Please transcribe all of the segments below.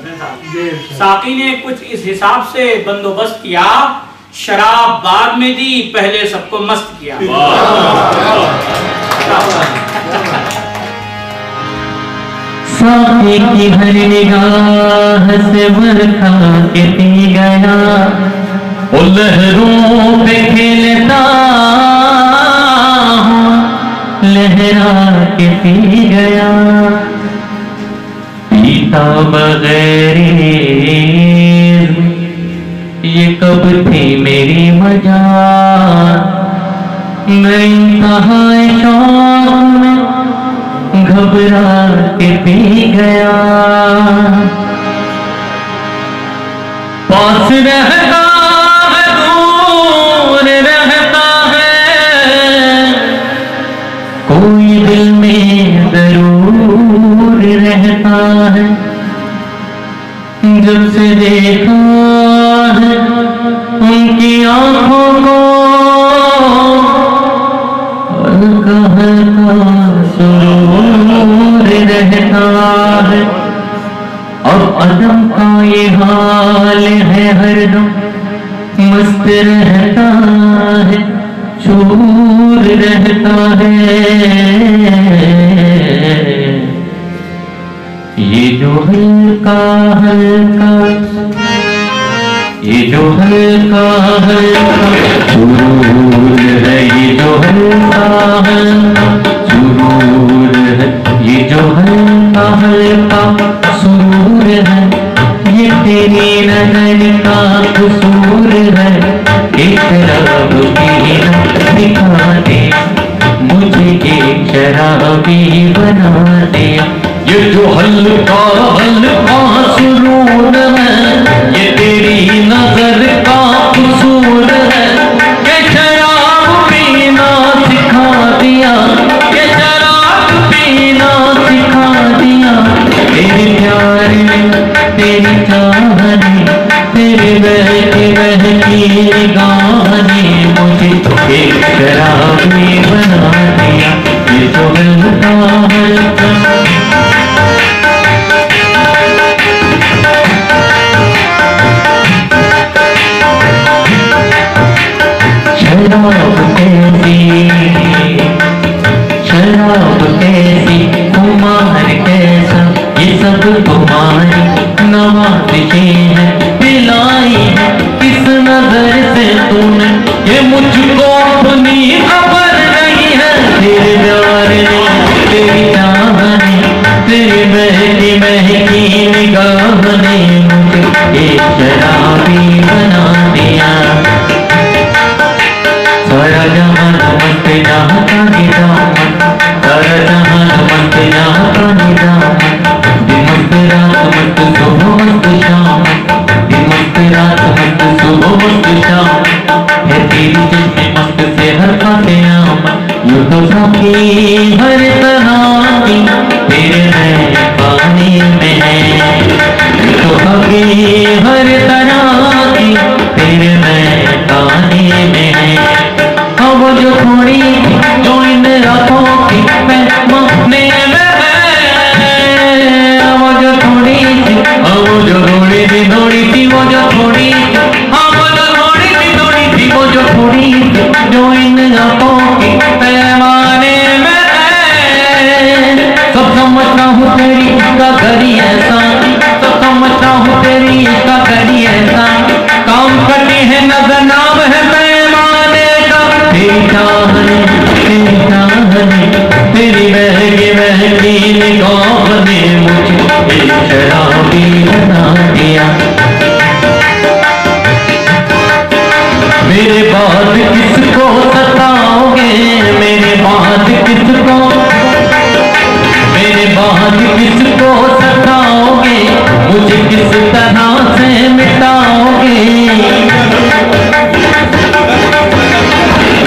अपने साथ। साकी ने कुछ इस हिसाब से बंदोबस्त किया, शराब बाद में दी, पहले सबको मस्त किया। साकी की हर निगाह से बरखा के पी गया, लहरों पे खेलता हूँ, लहरा के पी गया, पीता बगैर ये कब थी मेरी मजाल, मैं इंतहाए शौक में घबरा के पी गया। पास रहता है दूर रहता है, कोई दिल में जरूर रहता है, जब से देखा है उनकी आंखों को, हल्का हल्का सुरूर रहता है। अब अदम का ये हाल है, हरदम मस्त रहता है, चूर रहता है। ये जो हल्का हल्का, ये जो हल्का हल्का सुरूर है, ये जो हल्का हल्का सुरूर है, ये जो हल्का हल्का सुरूर है, ये तेरी नजर का कसूर है। एक शराब पीना दिखा दे मुझे, एक शराबी बना दे। ये जो हल्का हल्का सुरूर है, ये तेरी नजर का कसूर है। ये शराब पीना सिखा दिया, ये शराब पीना सिखा दिया। तेरे प्यार में, तेरी चाहने, तेरे बहकी बहकी निगाह ने मुझे एक शराबी बना दिया। ये जो हल्का हल्का शराब कैसी, शराब कैसी, कुमार कैसा, ये सब तुम्हारी नवाज़िशें हैं, पिलाई है किस नजर से तूने, ये मुझको अपनी खबर नहीं है। तेरे प्यार ने, तेरी चाहने, तेरी महकी महकी निगाह ने मुझे एक शराबी बना दिया। सारा जहान मस्त चाहता निजामन, सारा जहान मस्त चाहता निजामन, दिन मस्त रात मस्त सुबह मस्त शाम, दिन मस्त रात मस्त सुबह मस्त शाम, है तेरी चश्मे मस्त से हर खाते आमन। यूं तो साकी हर तरह की तेरे मेहरबानी में है, यूं तो साकी हर तरह की तेरे मेहरबानी में है। वो जो थोड़ी जो इन रातों की पैमाने में है, वो जो थोड़ी सी, वो जो थोड़ी सी थोड़ी सी, वो जो थोड़ी, हाँ वो जो थोड़ी सी थोड़ी सी, वो जो थोड़ी सी जो इन रातों की पैमाने में है। सब समझता हूँ तेरी इसका करी ऐसा, सब समझता हूँ तेरी इसका करी ऐसा, काम करती है नजर नाम है पैमाने का। तेरी चाहने, तेरी चाहने, तेरी महकी महकी निगाह ने मुझे एक शराबी बना दिया। मेरे बाद किसको सताओगे, मेरे बाद किसको, मेरे बाद किसको सताओगे, मुझे किस तरह से मिटाओगे।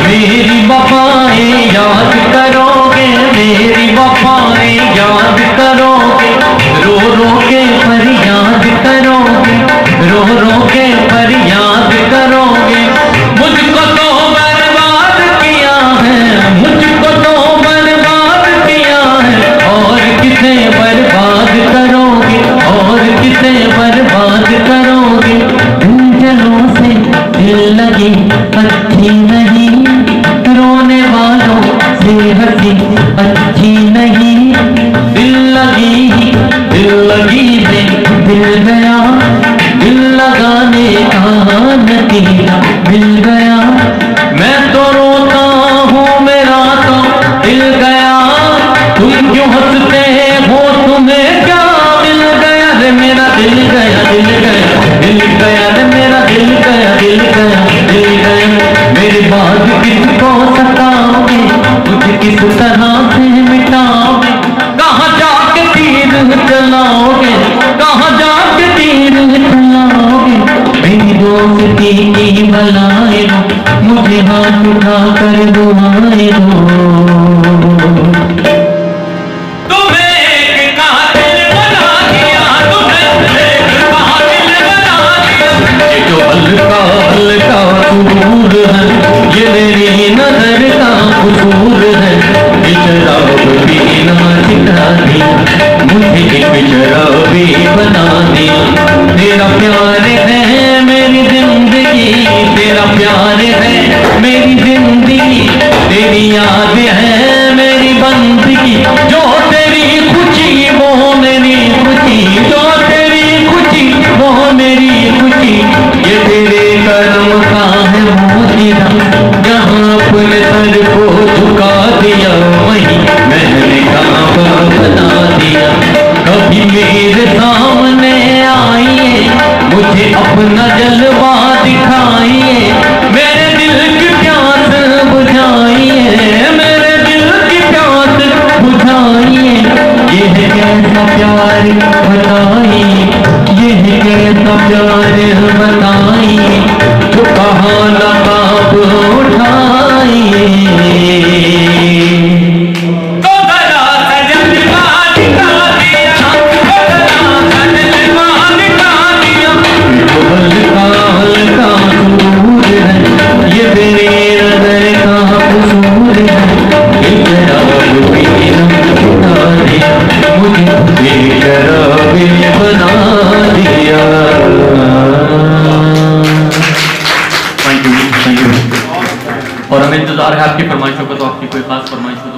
मेरी वफाएं याद करोगे, मेरी वफाएं याद करोगे, रो रो के फरियाद करोगे, रो रो के फरियाद करोगे। मुझको तो बर्बाद किया है, मुझको तो बर्बाद किया है, और किसे बर्बाद में दिल गया, दिल लगाने का नतीजा मिल गया। मैं तो रोता हूँ मेरा तो दिल गया, तुम क्यों हंसते हो, तुम्हें क्या मिल गया रे मेरा दिल गया, दिल गया, दिल गया रे मेरा दिल गया, दिल गया, दिल गया। मेरी बात किसको सताओगे, मुझे किस तरह से मिटाओगे, कहाँ जाके तीर चलाओगे, कहाँ जाके तीर चलाओगे। मेरी दोस्ती की भलाई हो, मुझे हाथ उठा कर दुआएं दो। हल्का हल्का सुरूर है, ये मेरी नजर का कसूर है। शराब पीना सिखा दिया, मुझे एक शराबी बना दिया। तेरा प्यार है मेरी जिंदगी, तेरा प्यार है मेरी जिंदगी, तेरी याद है मेरी बंदगी। जो तेरी खुशी वो मेरी खुशी, जो तेरी खुशी वो मेरी खुशी। ये तेरे करम का है मोतीरा, जहाँ अपने सर को झुका दिया, वहीं मैंने काबा बना दिया। कभी मेरे सामने आइए, मुझे अपना जलवा दिखाइए, मेरे दिल की प्यास बुझाइए, मेरे दिल की प्यास बुझाइए। ये है कैसा प्यार बताइए, ये है कैसा प्यार बताइए, तो कहाँ नकाब उठाइए। हल्का हल्का सुरूर है, ये मेरे नजर का कसूर है। शराब पीना सिखा दिया, मुझे शराबी बना दिया। Thank you. और हमें इंतजार है आपकी फरमाइशों का, तो आपकी कोई खास फरमाइश हो तो